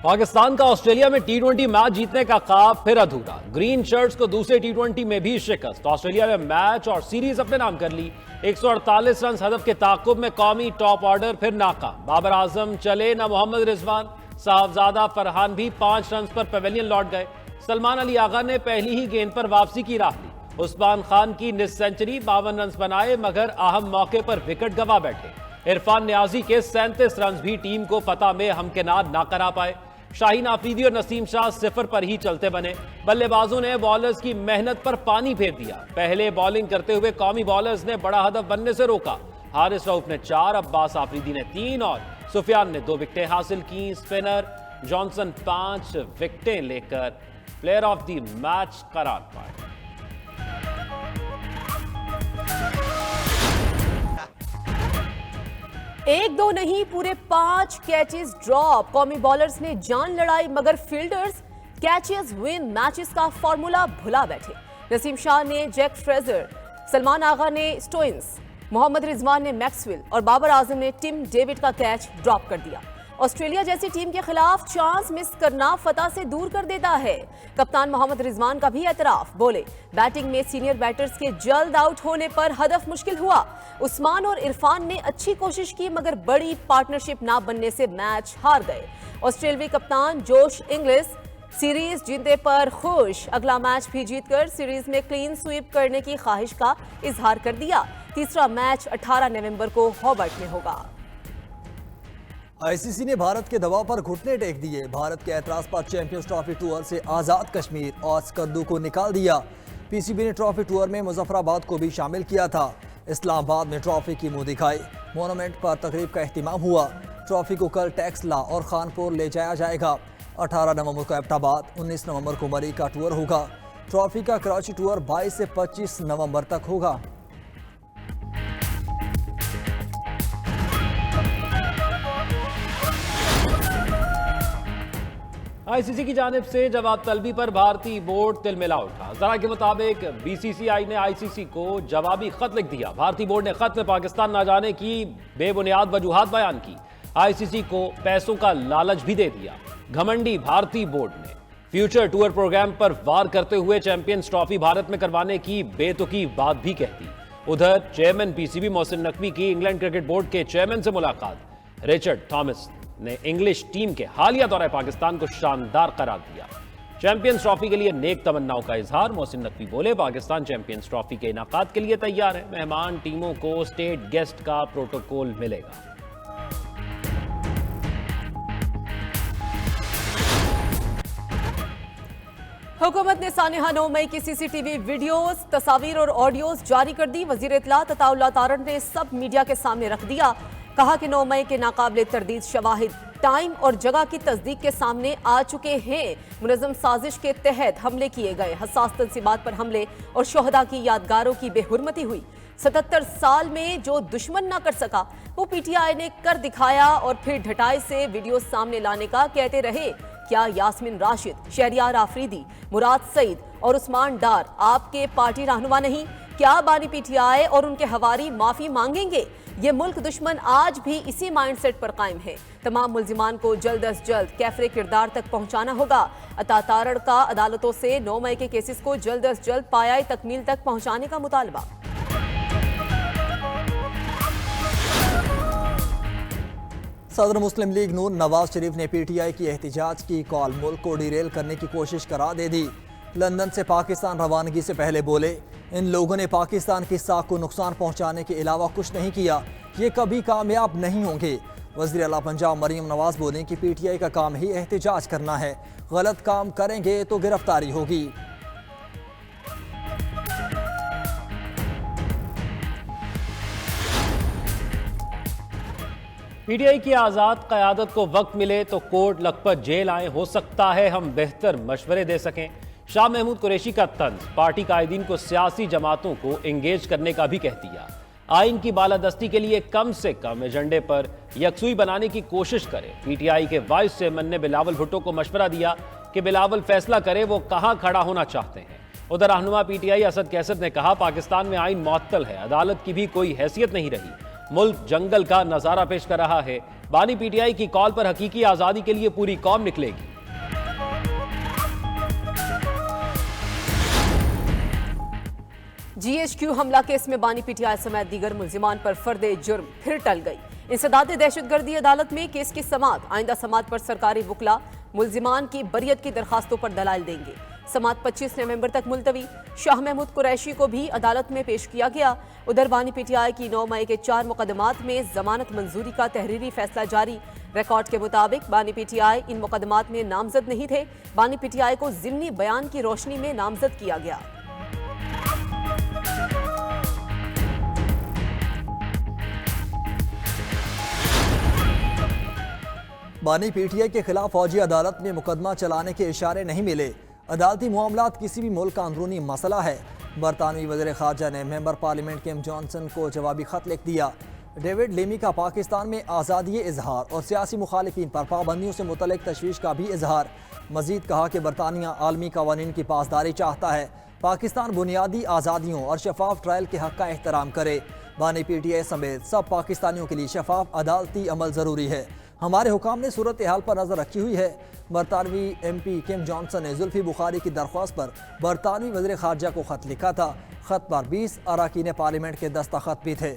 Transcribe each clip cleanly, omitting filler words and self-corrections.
पाकिस्तान का ऑस्ट्रेलिया में टी20 मैच जीतने का ख्वाब फिर अधूरा। ग्रीन शर्ट्स को दूसरे टी20 में भी शिकस्त। ऑस्ट्रेलिया ने मैच और सीरीज अपने नाम कर ली। 148 रन हदफ के ताकुब में कौमी टॉप ऑर्डर फिर नाकाम। बाबर आजम चले न मोहम्मद रिजवान, साहबजादा फरहान भी 5 रन पर पवेलियन लौट गए। सलमान अली आगा ने पहली ही गेंद पर वापसी की राह ली। उस्मान खान की निस सेंचुरी, 52 रन बनाए मगर अहम मौके पर विकेट गंवा बैठे। इरफान न्याजी के 37 रन भी टीम को फतह में हमकिनार ना करा पाए। शाहीन आफरीदी और नसीम शाह सिफर पर ही चलते बने। बल्लेबाजों ने बॉलर्स की मेहनत पर पानी फेर दिया। पहले बॉलिंग करते हुए कौमी बॉलर्स ने बड़ा हदफ बनने से रोका। हारिस रऊफ ने 4, अब्बास आफरीदी ने 3 और सुफियान ने 2 विकेटें हासिल की। स्पिनर जॉनसन 5 विकेटें लेकर प्लेयर ऑफ द मैच करार पाए। एक दो नहीं, पूरे 5 कैचेस ड्रॉप। कौमी बॉलर्स ने जान लड़ाई मगर फील्डर्स कैचेस विन मैचेस का फॉर्मूला भुला बैठे। नसीम शाह ने जैक फ्रेजर, सलमान आगा ने स्टोइन्स, मोहम्मद रिजवान ने मैक्सवेल और बाबर आजम ने टिम डेविड का कैच ड्रॉप कर दिया। ऑस्ट्रेलिया जैसी टीम के खिलाफ चांस मिस करना फतह से दूर कर देता है। कप्तान मोहम्मद रिजवान का भी एतराफ, बोले बैटिंग में सीनियर बैटर्स के जल्द आउट होने पर हदफ मुश्किल हुआ। उस्मान और इरफान ने अच्छी कोशिश की मगर बड़ी पार्टनरशिप ना बनने से मैच हार गए। ऑस्ट्रेलियाई कप्तान जोश इंग्लिश सीरीज जीतने पर खुश। अगला मैच भी जीतकर सीरीज में क्लीन स्वीप करने की ख्वाहिश का इजहार कर दिया। तीसरा मैच 18 नवंबर को हॉबर्ट में होगा। आईसीसी ने भारत के दबाव पर घुटने टेक दिए। भारत के ऐतराज पर चैंपियंस ट्रॉफी टूर से आजाद कश्मीर और स्कर्दू को निकाल दिया। पीसीबी ने ट्रॉफी टूर में मुजफ्फराबाद को भी शामिल किया था। इस्लामाबाद में ट्रॉफी की मुंह दिखाई। मोनूमेंट पर तकरीब का एहतिमाम हुआ। ट्रॉफी को कल टैक्सला और खानपुर ले जाया जाएगा। 18 नवंबर को एबटाबाद, 19 नवंबर को मरी का टूर होगा। ट्रॉफी का कराची टूर 22 से 25 नवंबर तक होगा। आईसीसी की जानिब से जवाब तलबी पर भारतीय बोर्ड तिलमिला उठा। जरा के मुताबिक बीसीसीआई ने आईसीसी को जवाबी खत लिख दिया। भारतीय बोर्ड ने खत में पाकिस्तान न जाने की बेबुनियाद वजूहात बयान की। आईसीसी को पैसों का लालच भी दे दिया। घमंडी भारतीय बोर्ड ने फ्यूचर टूर प्रोग्राम पर वार करते हुए चैंपियंस ट्रॉफी भारत में करवाने की बेतुकी बात भी कहती। उधर चेयरमैन पीसीबी मोहसिन नकवी की इंग्लैंड क्रिकेट बोर्ड के चेयरमैन से मुलाकात। रिचर्ड थॉमस ने इंग्लिश टीम के हालिया दौरे पाकिस्तान को शानदार करार दिया। चैंपियंस ट्रॉफी के लिए नेक तमन्नाओं का इजहार। मोहसिन नकवी बोले पाकिस्तान चैंपियंस ट्रॉफी के इनाकात के लिए तैयार है। मेहमान टीमों को स्टेट गेस्ट का प्रोटोकॉल मिलेगा। हुकूमत ने सानिहा 9 मई की सीसीटीवी वीडियोस, तस्वीर और ऑडियोज जारी कर दी। वजीर इत्तलात अताउल्लाह तारड़ ने सब मीडिया के सामने रख दिया। कहा कि 9 मई के नाकाबिले तरदीद शवाहिद टाइम और जगह की तस्दीक के सामने आ चुके हैं। मुनज़्ज़म साजिश के तहत हमले किए गए। हसास तंसीबात पर हमले और शोहदा की यादगारों की बेहुरमती हुई। 77 साल में जो दुश्मन ना कर सका वो पीटीआई ने कर दिखाया और फिर ढटाई से वीडियो सामने लाने का कहते रहे। क्या यास्मीन राशिद, शहरियार आफरीदी, मुराद सईद और उस्मान डार आपके पार्टी रहनुमा नहीं? क्या बानी पीटीआई और उनके हवारी माफी मांगेंगे? ये मुल्क दुश्मन आज भी इसी माइंडसेट पर कायम है। तमाम मुल्जिमान को जल्द अज जल्द कैफरे किरदार तक पहुंचाना होगा। अता तारड़ का अदालतों से 9 मई के केसेस को जल्द अज जल्द पायाई तकमील तक पहुंचाने का मुतालबा। सदर मुस्लिम लीग नून नवाज शरीफ ने पीटीआई की एहतिजाज की कॉल मुल्क को डिरेल करने की कोशिश करार दे दी। लंदन से पाकिस्तान रवानगी से पहले बोले इन लोगों ने पाकिस्तान की साख को नुकसान पहुंचाने के अलावा कुछ नहीं किया, ये कभी कामयाब नहीं होंगे। वज़ीर आला पंजाब मरीम नवाज बोले कि पीटीआई का काम ही एहतिजाज करना है, गलत काम करेंगे तो गिरफ्तारी होगी। पीटीआई की आजाद क़यादत को वक्त मिले तो कोर्ट लखपत जेल आए, हो सकता है हम बेहतर मशवरे दे सकें। शाह महमूद कुरैशी का तंज पार्टी कायदीन को सियासी जमातों को एंगेज करने का भी कह दिया। आइन की बालादस्ती के लिए कम से कम एजेंडे पर यकसुई बनाने की कोशिश करें। पीटीआई के वाइस चेयरमैन ने बिलावल भुट्टो को मशवरा दिया कि बिलावल फैसला करे वो कहां खड़ा होना चाहते हैं। उधर रहनुमा पीटीआई असद कैसर ने कहा पाकिस्तान में आइन मुअत्तल है, अदालत की भी कोई हैसियत नहीं रही। मुल्क जंगल का नजारा पेश कर रहा है। बानी पीटीआई की कॉल पर हकीकी आजादी के लिए पूरी कौम निकलेगी। जीएचक्यू हमला केस में बानी पीटीआई समेत दीगर मुल्जिमान पर फर्दे जुर्म फिर टल गई। इंसदाद दहशतगर्दी अदालत में केस की समाअत आइंदा समाअत पर सरकारी वकला मुल्जिमान की बरियत की दरखास्तों पर दलाइल देंगे। समाअत 25 नवंबर तक मुलतवी। शाह महमूद कुरैशी को भी अदालत में पेश किया गया। उधर बानी पीटीआई की 9 मई के 4 मुकदमात में जमानत मंजूरी का तहरीरी फैसला जारी। रिकॉर्ड के मुताबिक बानी पीटीआई इन मुकदमात में नामजद नहीं थे। बानी पीटीआई को जिमनी बयान की रोशनी में नामजद किया गया। बानी पीटीआई के खिलाफ फौजी अदालत में मुकदमा चलाने के इशारे नहीं मिले। अदालती मामलात किसी भी मुल्क का अंदरूनी मसला है। बरतानवी वज़ीर ख़ारजा ने मेंबर पार्लियामेंट किम जॉनसन को जवाबी खत लिख दिया। डेविड लेमी का पाकिस्तान में आज़ादी इजहार और सियासी मुखालिफिन पर पाबंदियों से मुतल्लिक तशवीश का भी इजहार। मजीद कहा कि बरतानिया आलमी कवानीन की पासदारी चाहता है। पाकिस्तान बुनियादी आज़ादियों और शफाफ ट्रायल के हक़ का एहतराम करे। बानी पीटीआई समेत सब पाकिस्तानियों के लिए शफाफ अदालती अमल ज़रूरी है। हमारे हुकाम ने सूरत हाल पर नजर रखी हुई है। बरतानवी MP किम जॉनसन ने जुल्फी बुखारी की दरख्वास्त पर बरतानवी वज़ीर ख़ारजा को खत लिखा था। खत पर 20 अरकान पार्लियामेंट के दस्तखत भी थे।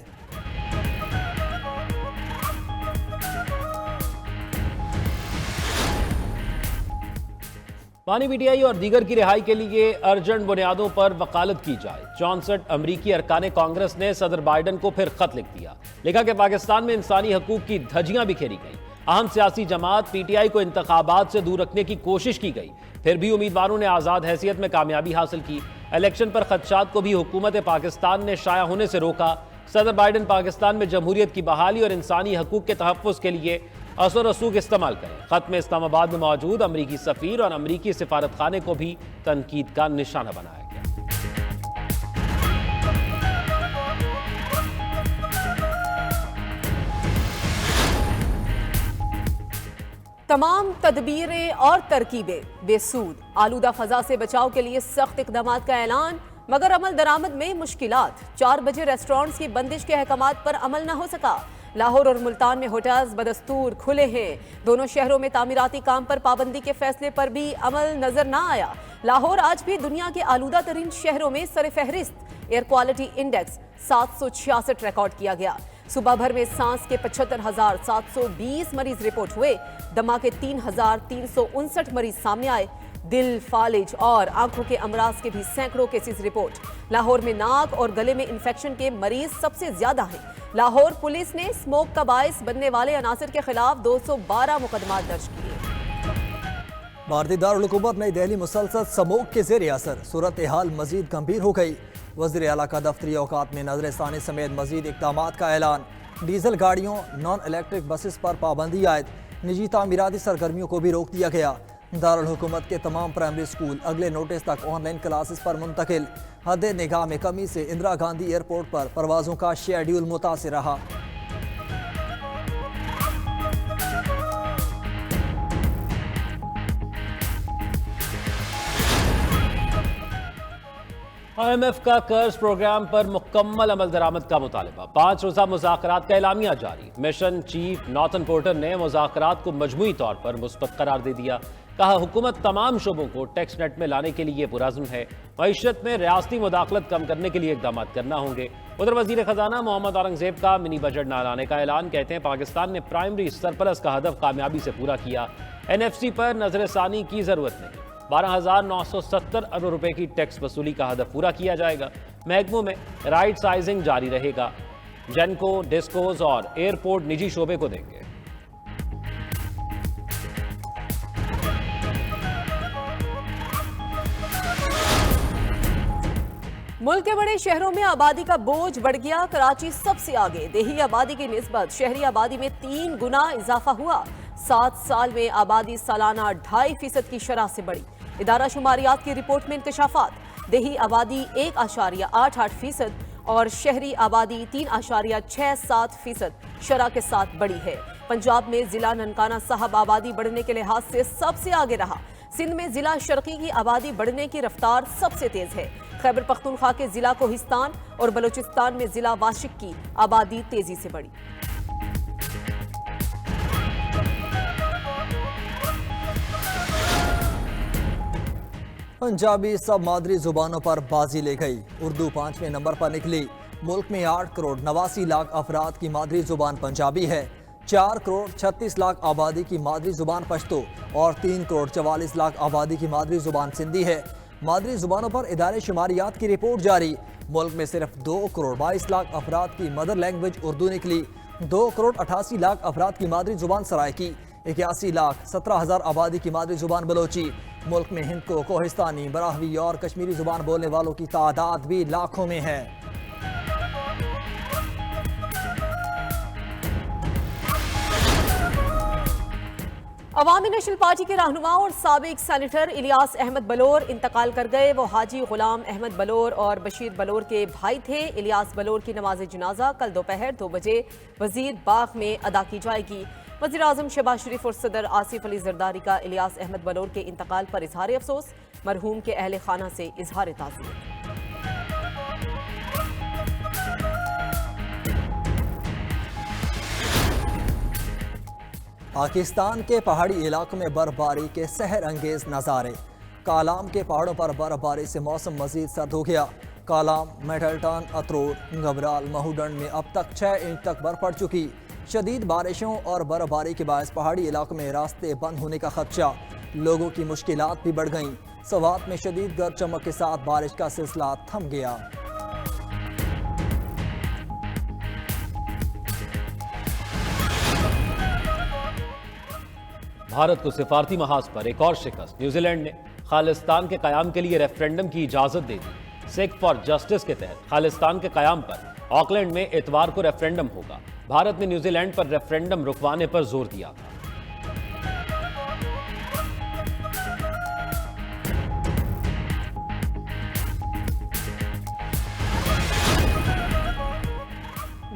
बानी पीटीआई और दीगर की रिहाई के लिए अर्जेंट बुनियादों पर वकालत की जाए। 64 अमरीकी अरकान कांग्रेस ने सदर बाइडन को फिर खत लिख दिया। लिखा कि पाकिस्तान में इंसानी हकूक की धज्जियां बिखेरी गई। अहम सियासी जमात पीटीआई को इंतखाबात से दूर रखने की कोशिश की गई, फिर भी उम्मीदवारों ने आज़ाद हैसियत में कामयाबी हासिल की। इलेक्शन पर खदशात को भी हुकूमत पाकिस्तान ने शाया होने से रोका। सदर बाइडन पाकिस्तान में जमहूरियत की बहाली और इंसानी हकूक के तहफ़्फ़ुज़ के लिए असर रसूख इस्तेमाल करें। खत में इस्लामाबाद में मौजूद अमरीकी सफ़ीर और अमरीकी सिफारत खाने को भी तनकीद का निशाना बनाया गया। तमाम तदबीरें और तरकीबें बेसूद। आलूदा फजा से बचाव के लिए सख्त इकदाम का ऐलान, मगर अमल दरामद में मुश्किलात। 4 बजे रेस्टोरेंट्स की बंदिश के अहकामात पर अमल न हो सका। लाहौर और मुल्तान में होटल्स बदस्तूर खुले हैं। दोनों शहरों में तामीराती काम पर पाबंदी के फैसले पर भी अमल नजर न आया। लाहौर आज भी दुनिया के आलूदा तरीन शहरों में सरफहरिस्त। एयर क्वालिटी इंडेक्स 766 रिकॉर्ड किया गया। सुबह भर में सांस के 75,720 मरीज रिपोर्ट हुए। दमा के 3,359 मरीज सामने आए। दिल, फालिज और आंखों के अमराज के भी सैकड़ों केसेस रिपोर्ट। लाहौर में नाक और गले में इन्फेक्शन के मरीज सबसे ज्यादा हैं। लाहौर पुलिस ने स्मोक का बायस बनने वाले अनासर के खिलाफ 212 मुकदमा दर्ज किए। भारतीय दारुल हुकूमत नई दिल्ली मुसलसल स्मोक के ज़ेर असर सूरत हाल मजीद गंभीर हो गई। वज़ीर आला का दफ्तरी औकात में नजरसानी समेत मजीद इक़दामात का ऐलान। डीजल गाड़ियों, नॉन इलेक्ट्रिक बसेस पर पाबंदी आयद। निजी तामीराती सरगर्मियों को भी रोक दिया गया। दारुल हुकूमत के तमाम प्राइमरी स्कूल अगले नोटिस तक ऑनलाइन क्लासेस पर मुंतकिल। हद निगाह में कमी से इंदिरा गांधी एयरपोर्ट पर परवाजों का शेड्यूल मुतासिर रहा। IMF का कर्ज प्रोग्राम पर मुकम्मल अमल दरामद का मुतालबा। 5 रोज़ा मुज़ाकरात का एलामिया जारी। मिशन चीफ नॉर्थन पोर्टर ने मुज़ाकरात को मजमूई तौर पर मुस्बत करार दे दिया। कहा, हुकूमत तमाम शोबों को टैक्स नेट में लाने के लिए पुरज़्म है। मईशत में रियासती मुदाखलत कम करने के लिए इक़दाम करना होंगे। उधर वज़ीर ख़जाना मोहम्मद औरंगज़ेब का मिनी बजट न लाने का ऐलान। कहते हैं पाकिस्तान ने प्राइमरी सरप्लस का हदफ कामयाबी से पूरा किया। NFC पर नजरसानी की ज़रूरत नहीं। 12,970 अरब रुपए की टैक्स वसूली का हदफ पूरा किया जाएगा। महकमों में राइट साइजिंग जारी रहेगा। जेनको, डिस्कोज और एयरपोर्ट निजी शोबे को देंगे। मुल्क के बड़े शहरों में आबादी का बोझ बढ़ गया। कराची सबसे आगे। देही आबादी की निस्बत शहरी आबादी में 3 गुना इजाफा हुआ। 7 साल में आबादी सालाना 2.5% की शरह से बढ़ी। इदारा शुमारियात की रिपोर्ट में इंकशाफात। देही आबादी 1.88% और शहरी आबादी 3.67% शरह के साथ बढ़ी है। पंजाब में जिला ननकाना साहब आबादी बढ़ने के लिहाज से सबसे आगे रहा। सिंध में जिला शर्की की आबादी बढ़ने की रफ्तार सबसे तेज है। खैबर पख्तूनख्वा के जिला कोहिस्तान और बलूचिस्तान में जिला वाशिक की आबादी तेजी से बढ़ी। पंजाबी सब मादरी जुबानों पर बाजी ले गई। उर्दू 5वें नंबर पर निकली। मुल्क में 8 करोड़ 89 लाख अफराद की मादरी जुबान पंजाबी है। 4 करोड़ 36 लाख आबादी की मादरी जुबान पश्तो और 3 करोड़ 44 लाख आबादी की मादरी जुबान सिंधी है। मादरी जुबानों पर इदारे शुमारियात की रिपोर्ट जारी। मुल्क में सिर्फ 2 करोड़ 22 लाख अफराद की मदर लैंग्वेज उर्दू निकली। 2 करोड़ 88 लाख अफराद की मादरी जुबान सराइकी। 81 लाख 17,000 आबादी की मादरी जुबान बलोची। मुल्क में हिंद को कोहिस्तानी, बराहवी और कश्मीरी जुबान बोलने वालों की तादाद भी लाखों में है। अवामी नेशनल पार्टी के रहनुमा और साबिक सेनेटर इलियास अहमद बलोर इंतकाल कर गए। वो हाजी गुलाम अहमद बलोर और बशीर बलोर के भाई थे। इलियास बलोर की नमाज जनाजा कल दोपहर 2 बजे वजीर बाग में अदा की जाएगी। वज़ीर आज़म शहबाज शरीफ और सदर आसिफ अली जरदारी का इलियास अहमद बलोर के इंतकाल पर इजहार अफसोस। मरहूम के अहले खाना से इजहार ताज़ियत। पाकिस्तान के पहाड़ी इलाकों में बर्फबारी के सहर अंगेज नज़ारे। कालाम के पहाड़ों पर बर्फबारी से मौसम मजीद सर्द हो गया। कालाम, मेडल्टन, अतरोड, घबराल, महूडंड में अब तक 6 इंच तक बर्फ पड़ चुकी। शदीद बारिशों और बर्फबारी के बायस पहाड़ी इलाकों में रास्ते बंद होने का खदशा। लोगों की मुश्किलात भी बढ़ गईं। सवात में शदीद गर्द चमक के साथ बारिश का सिलसिला थम गया। भारत को सिफारती महाज पर एक और शिकस्त। न्यूजीलैंड ने खालिस्तान के कयाम के लिए रेफरेंडम की इजाजत दे दी। सिख फॉर जस्टिस के तहत खालिस्तान के कयाम पर ऑकलैंड में इतवार को रेफरेंडम होगा। भारत ने न्यूजीलैंड पर रेफरेंडम रुकवाने पर जोर दिया था।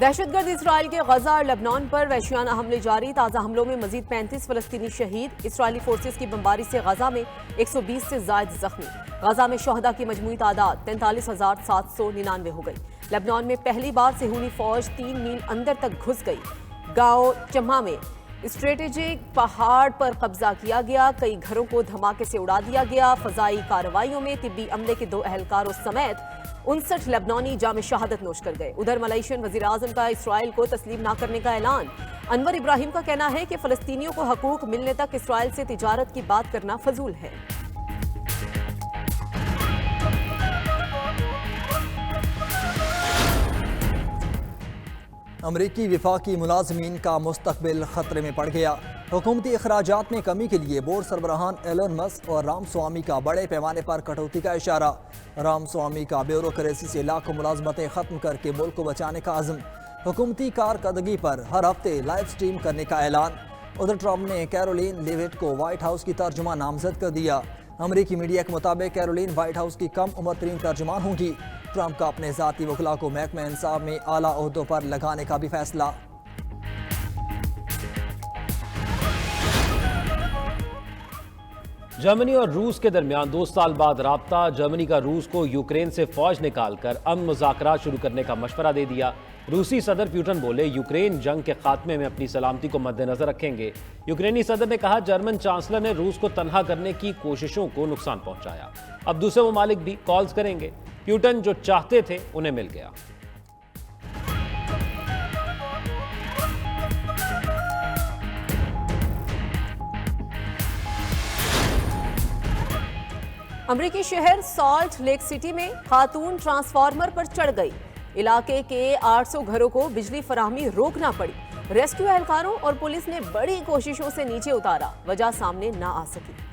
दहशतगर्द इसराइल के गजा और लेबनान पर वहशियाना हमले जारी। ताज़ा हमलों में मजीद 35 फलस्तीनी शहीद। इसराइली फोर्सेस की बमबारी से गजा में 120 से जायद जख्मी। गजा में शहदा की मजमूई तादाद 43,799 हो गई। लेबनान में पहली बार सेहूनी फौज 3 मील अंदर तक घुस गई। गांव चम्हा में स्ट्रेटेजिक पहाड़ पर कब्जा किया गया। कई घरों को धमाके से उड़ा दिया गया। फजाई कार्रवाइयों में तिब्बी अमले के 2 अहलकारों समेत 59 लेबनानी जाम शहादत नोश कर गए। उधर मलेशियन वजीर आजम का इसराइल को तस्लीम न करने का ऐलान। अनवर इब्राहिम का कहना है कि फलस्तीनियों को हकूक मिलने तक इसराइल से तिजारत की बात करना फजूल है। अमरीकी विफाकी मुलाजमीन का मुस्तकबिल खतरे में पड़ गया। हुकूमती अखराजात में कमी के लिए बोर्ड सरबराहान एलन मस्क और रामस्वामी का बड़े पैमाने पर कटौती का इशारा। रामस्वामी का ब्यूरोक्रेसी से लाखों मुलाजमतें खत्म करके मुल्क को बचाने का आज़म। हुकूमती कारकर्दगी पर हर हफ्ते लाइव स्ट्रीम करने का ऐलान। उधर ट्रंप ने कैरोलिन लेविट को व्हाइट हाउस की तर्जुमा नामजद कर दिया। अमरीकी मीडिया के मुताबिक कैरोलिन व्हाइट हाउस की कम उम्र तरीन तर्जुमान होंगी। ट्रंप का अपने ज़ाती वकला को महकमा इंसाफ में आला ओहदों पर लगाने का भी फैसला। जर्मनी और रूस के दरमियान 2 साल बाद राब्ता। जर्मनी का रूस को यूक्रेन से फौज निकालकर अमन मुज़ाकरात शुरू करने का मशवरा दे दिया। रूसी सदर पुतिन बोले यूक्रेन जंग के खात्मे में अपनी सलामती को मद्देनजर रखेंगे। यूक्रेनी सदर ने कहा जर्मन चांसलर ने रूस को तनहा करने की कोशिशों को नुकसान पहुंचाया। अब दूसरे ममालिक भी कॉल्स करेंगे। पुतिन जो चाहते थे उन्हें मिल गया। अमरीकी शहर सॉल्ट लेक सिटी में खातून ट्रांसफार्मर पर चढ़ गई। इलाके के 800 घरों को बिजली फराहमी रोकना पड़ी। रेस्क्यू एहलकारों और पुलिस ने बड़ी कोशिशों से नीचे उतारा। वजह सामने ना आ सकी।